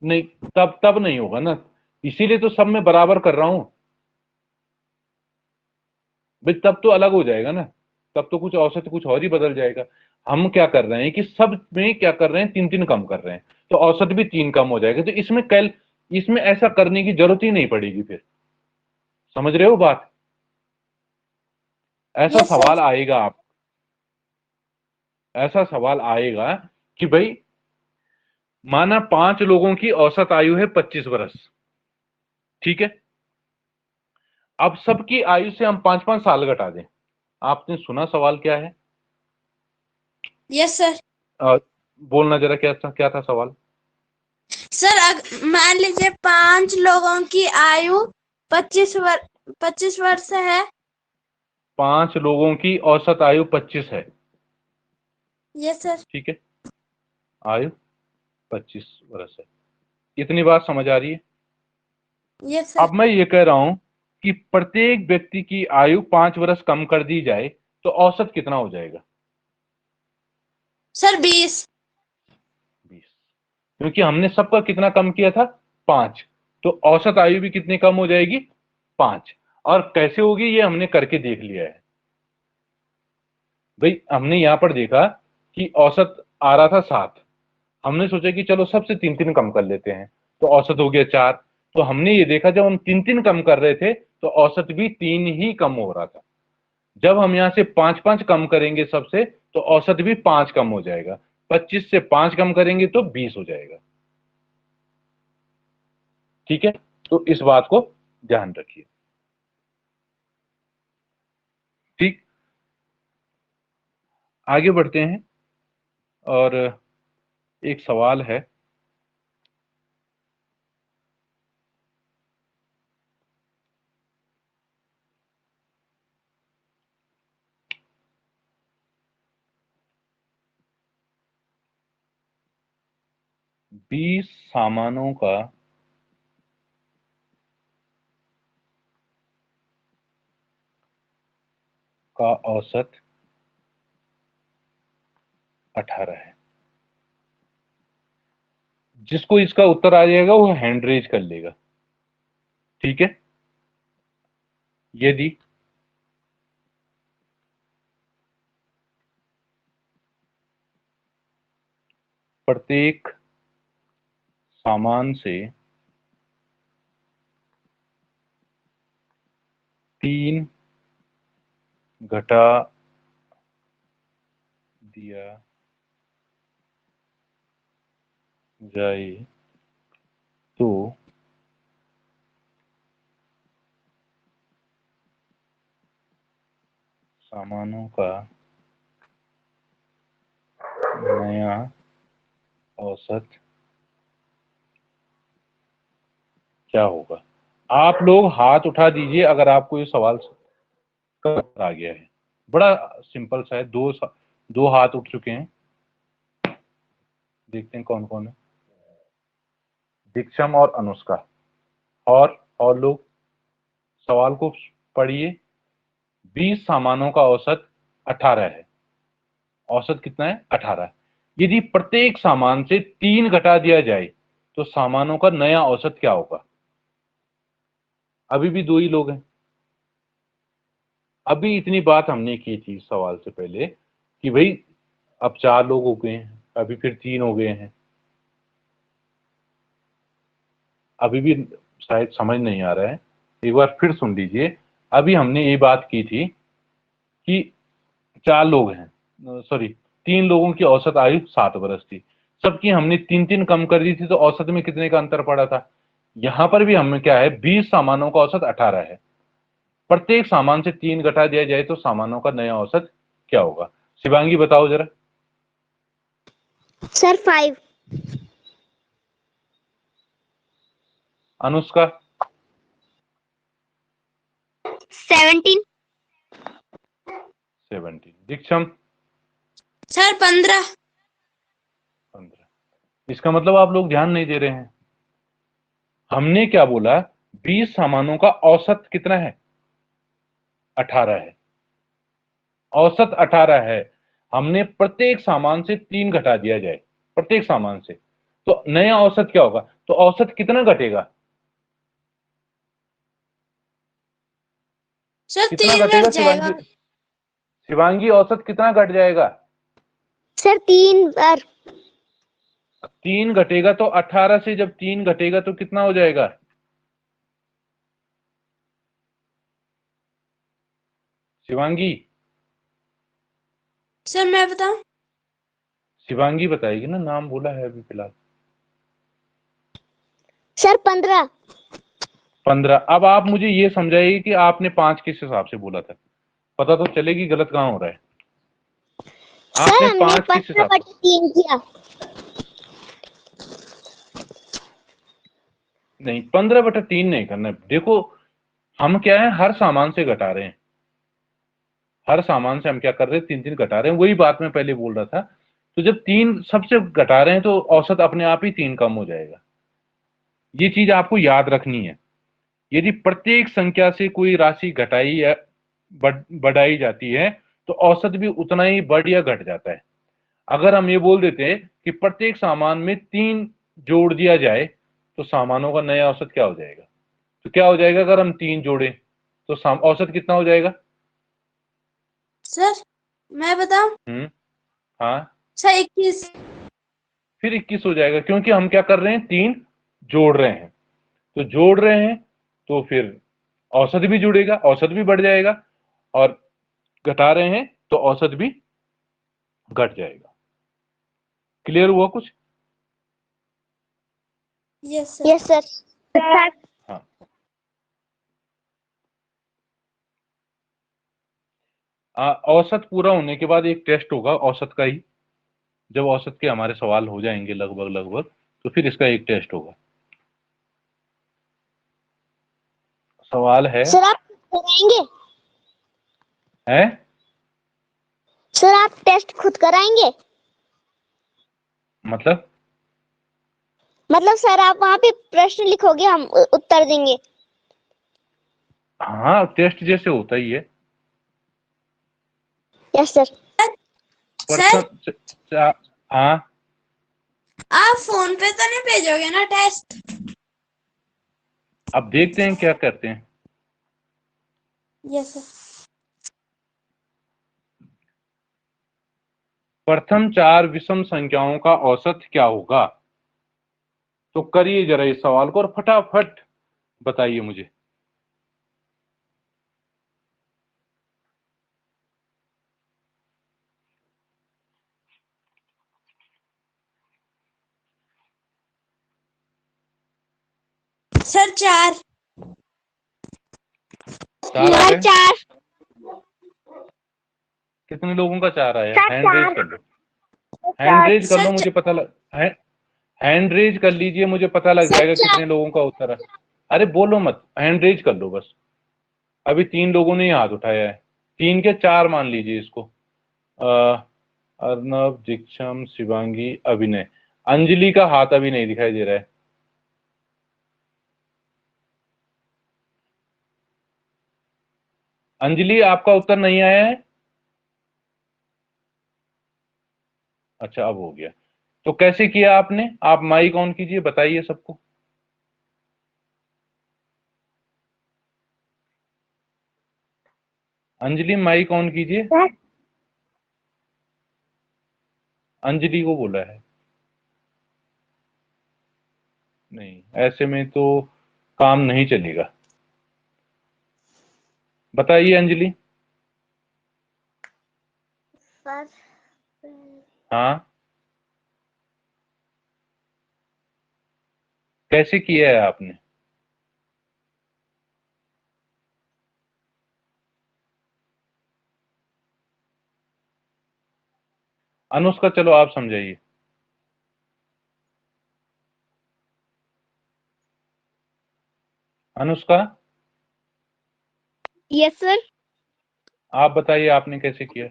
नहीं, तब नहीं होगा ना, इसीलिए तो सब में बराबर कर रहा हूं भाई, तब तो अलग हो जाएगा ना, तब तो कुछ औसत कुछ और ही बदल जाएगा। हम क्या कर रहे हैं कि सब में क्या कर रहे हैं, 3 कम कर रहे हैं, तो औसत भी 3 कम हो जाएगा। तो इसमें ऐसा करने की जरूरत ही नहीं पड़ेगी फिर। समझ रहे हो बात? ऐसा यस सर। सवाल आएगा आप ऐसा सवाल आएगा कि भाई माना 5 लोगों की औसत आयु है 25 वर्ष, ठीक है? अब सबकी आयु से हम 5-5 साल घटा दें। आपने सुना सवाल क्या है? Yes sir. बोलना जरा, क्या था सवाल? सर मान लीजिए 5 लोगों की आयु 25 वर्ष है। 5 लोगों की औसत आयु 25 है, यस सर। ठीक है? आयु 25 वर्ष है। इतनी बात समझ आ रही है? Yes sir. अब मैं ये कह रहा हूं कि प्रत्येक व्यक्ति की आयु 5 वर्ष कम कर दी जाए तो औसत कितना हो जाएगा? सर 20। 20, क्योंकि हमने सबका कितना कम किया था? 5, तो औसत आयु भी कितनी कम हो जाएगी? 5। और कैसे होगी ये हमने करके देख लिया है भाई। हमने यहां पर देखा कि औसत आ रहा था 7, हमने सोचा कि चलो सबसे 3 कम कर लेते हैं, तो औसत हो गया 4। तो हमने ये देखा जब हम 3 कम कर रहे थे तो औसत भी 3 ही कम हो रहा था। जब हम यहां से 5-5 कम करेंगे सबसे तो औसत भी 5 कम हो जाएगा। 25 से 5 कम करेंगे तो 20 हो जाएगा, ठीक है? तो इस बात को ध्यान रखिए, ठीक? आगे बढ़ते हैं और एक सवाल है। बीस सामानों का औसत 18 है। जिसको इसका उत्तर आ जाएगा वो हैंड रेज कर लेगा, ठीक है? यदि प्रत्येक सामान से 3 घटा दिया जाए तो सामानों का नया औसत क्या होगा? आप लोग हाथ उठा दीजिए अगर आपको ये सवाल आ गया है। बड़ा सिंपल सा है, दो हाथ उठ चुके हैं, देखते हैं कौन कौन है। दीक्षम और अनुष्का, और लोग सवाल को पढ़िए। 20 सामानों का औसत 18 है। औसत कितना है? 18। यदि प्रत्येक सामान से 3 घटा दिया जाए तो सामानों का नया औसत क्या होगा? अभी भी 2 ही लोग हैं। अभी इतनी बात हमने की थी सवाल से पहले कि भाई अब 4 लोग हो गए हैं, अभी फिर 3 हो गए हैं। अभी भी शायद समझ नहीं आ रहा है, एक बार फिर सुन लीजिए। अभी हमने ये बात की थी कि 4 लोग हैं, सॉरी 3 लोगों की औसत आयु 7 वर्ष थी। सबकी हमने 3 कम कर दी थी, तो औसत में कितने का अंतर पड़ा था? यहां पर भी हमें क्या है, 20 सामानों का औसत 18 है। प्रत्येक सामान से 3 घटा दिया जाए तो सामानों का नया औसत क्या होगा? शिवांगी बताओ जरा। सर 5। अनुष्का? 17। 17। दीक्षम? सर 15। 15। इसका मतलब आप लोग ध्यान नहीं दे रहे हैं। हमने क्या बोला? 20 सामानों का औसत कितना है? 18 है। औसत 18 है। हमने प्रत्येक सामान से 3 घटा दिया जाए, प्रत्येक सामान से, तो नया औसत क्या होगा? तो औसत कितना घटेगा? सर कितना 3 घटेगा घट जाएगा। शिवांगी? शिवांगी औसत कितना घट जाएगा? सर 3 बार। 3 घटेगा तो 18 से जब 3 घटेगा तो कितना हो जाएगा? शिवांगी? सर मैं बताऊं? शिवांगी बताएगी ना, नाम बोला है अभी फिलहाल। सर 15। 15। अब आप मुझे ये समझाइए कि आपने 5 किस हिसाब से बोला था, पता तो चलेगी गलत कहां हो रहा है। सर आपने हमने 5 किस 15 हिसाब से? बटे 3 किया। नहीं, 15/3 नहीं करना है। देखो, हम क्या है, हर सामान से घटा रहे हैं। हर सामान से हम क्या कर रहे हैं? 3-3 घटा रहे हैं। वही बात मैं पहले बोल रहा था। तो जब 3 सबसे घटा रहे हैं तो औसत अपने आप ही 3 कम हो जाएगा। ये चीज आपको याद रखनी है। यदि प्रत्येक संख्या से कोई राशि घटाई या बढ़ाई जाती है तो औसत भी उतना ही बढ़ या घट जाता है। अगर हम ये बोल देते हैं कि प्रत्येक सामान में 3 जोड़ दिया जाए तो सामानों का नया औसत क्या हो जाएगा? तो क्या हो जाएगा अगर हम 3 जोड़ें तो औसत कितना हो जाएगा? सर मैं बताऊं? हाँ। सर 21। फिर 21 हो जाएगा, क्योंकि हम क्या कर रहे हैं? 3 जोड़ रहे हैं। तो जोड़ रहे हैं तो फिर औसत भी जुड़ेगा, औसत भी बढ़ जाएगा, और घटा रहे हैं तो औसत भी घट जाएगा। क्लियर हुआ कुछ? Yes sir. Yes sir. हाँ। औसत पूरा होने के बाद एक टेस्ट होगा औसत का ही। जब औसत के हमारे सवाल हो जाएंगे लगभग लगभग, तो फिर इसका एक टेस्ट होगा। सवाल है। सर आप कराएंगे? है? सर आप टेस्ट खुद कराएंगे? मतलब? मतलब सर आप वहां पे प्रश्न लिखोगे, हम उत्तर देंगे? हाँ, टेस्ट जैसे होता ही है। Yes sir. Sir person. हाँ। आप फोन पे तो नहीं भेजोगे ना टेस्ट? अब देखते हैं क्या करते हैं। Yes sir. प्रथम 4 विषम संख्याओं का औसत क्या होगा? तो करिए जरा इस सवाल को और फटाफट बताइए मुझे। सर 4। 4 आ सर गए? 4। कितने लोगों का 4 आया? Sir hand raise 4। कर लो। हैंड रेज कर लो, सर मुझे पता लग हैंड रेज कर लीजिए, मुझे पता लग सर जाएगा 4। कितने लोगों का उत्तर है। अरे बोलो मत, हैंड रेज कर लो बस। अभी 3 लोगों ने ही हाथ उठाया है। 3 के 4 मान लीजिए इसको। अर्नब, दीक्षम, शिवांगी, अभिनय। अंजलि का हाथ अभी नहीं दिखाई दे रहा है। अंजलि, आपका उत्तर नहीं आया है? अच्छा, अब हो गया। तो कैसे किया आपने? आप माइक ऑन कीजिए, बताइए सबको। अंजलि, माइक ऑन कीजिए। अंजलि को बोला है। नहीं, ऐसे में तो काम नहीं चलेगा। बताइए अंजलि। सर हाँ, कैसे किया है आपने? अनुष्का चलो आप समझाइए। Anushka yes sir. आप बताइए आपने कैसे किया।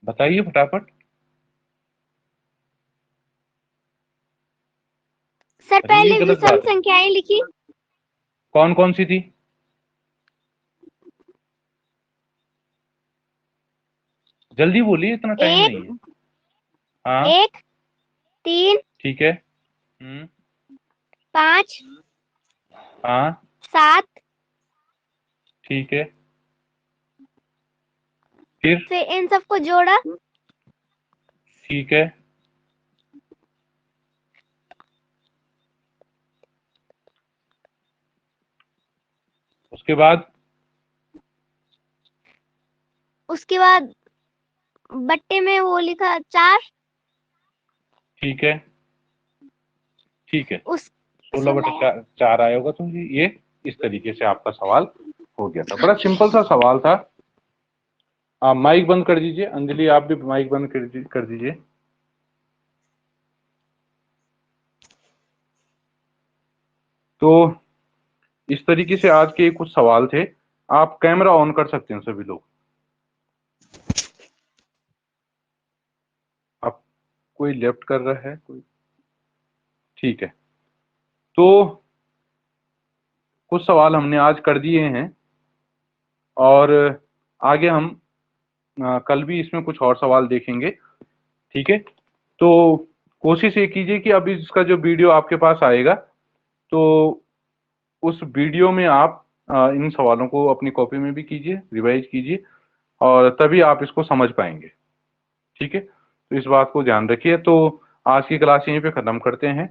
बताइए फटाफट। सर अरे ये पहले गलत विषम बात है। संख्याएं लिखी। कौन कौन सी थी? जल्दी बोलिए, इतना टाइम एक नहीं है। हाँ 1 3 ठीक है। 5 हाँ 7, ठीक है। फिर? फिर इन सबको जोड़ा। ठीक है। उसके बाद? उसके बाद बट्टे में वो लिखा 4। ठीक है। ठीक है, उस 16/4 आया होगा। तो ये इस तरीके से आपका सवाल हो गया था। बड़ा सिंपल सा सवाल था। आप माइक बंद कर दीजिए। अंजलि आप भी माइक बंद कर दीजिए। तो इस तरीके से आज के कुछ सवाल थे। आप कैमरा ऑन कर सकते हैं सभी लोग। आप कोई लेफ्ट कर रहा है कोई? ठीक है। तो कुछ सवाल हमने आज कर दिए हैं और आगे हम कल भी इसमें कुछ और सवाल देखेंगे। ठीक है। तो कोशिश ये कीजिए कि अभी इसका जो वीडियो आपके पास आएगा तो उस वीडियो में आप इन सवालों को अपनी कॉपी में भी कीजिए, रिवाइज कीजिए और तभी आप इसको समझ पाएंगे। ठीक है। तो इस बात को ध्यान रखिए। तो आज की क्लास यहीं पे ख़त्म करते हैं।